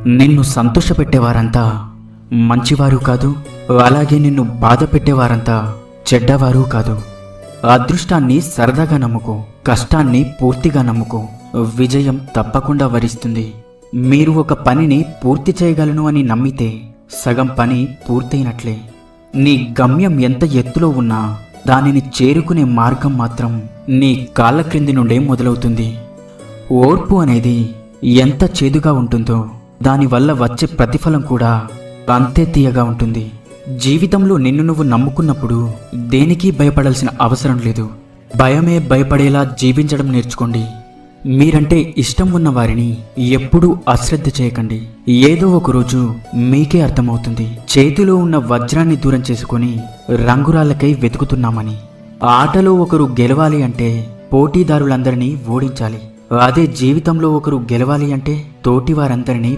నిన్ను సంతోషపెట్టేవారంతా మంచివారు కాదు, అలాగే నిన్ను బాధ పెట్టేవారంతా చెడ్డవారు కాదు. అదృష్టాన్ని సరదాగా నమ్ముకో, కష్టాన్ని పూర్తిగా నమ్ముకో. విజయం తప్పకుండా వరిస్తుంది. మీరు ఒక పనిని పూర్తి చేయగలను అని నమ్మితే సగం పని పూర్తయినట్లే. నీ గమ్యం ఎంత ఎత్తులో ఉన్నా దానిని చేరుకునే మార్గం మాత్రం నీ కాళ్ళ క్రింది నుండే మొదలవుతుంది. ఓర్పు అనేది ఎంత చేదుగా ఉంటుందో దానివల్ల వచ్చే ప్రతిఫలం కూడా అంతే తీయగా ఉంటుంది. జీవితంలో నిన్ను నువ్వు నమ్ముకున్నప్పుడు దేనికి భయపడాల్సిన అవసరం లేదు. భయమే భయపడేలా జీవించడం నేర్చుకోండి. మీరంటే ఇష్టం ఉన్న వారిని ఎప్పుడూ అశ్రద్ధ చేయకండి. ఏదో ఒక రోజు మీకే అర్థమవుతుంది, చేతిలో ఉన్న వజ్రాన్ని దూరం చేసుకొని రంగురాళ్ళకై వెతుకుతున్నామని. ఆటలో ఒకరు గెలవాలి అంటే పోటీదారులందరినీ ఓడించాలి. అదే జీవితంలో ఒకరు గెలవాలి అంటే తోటి వారందరినీ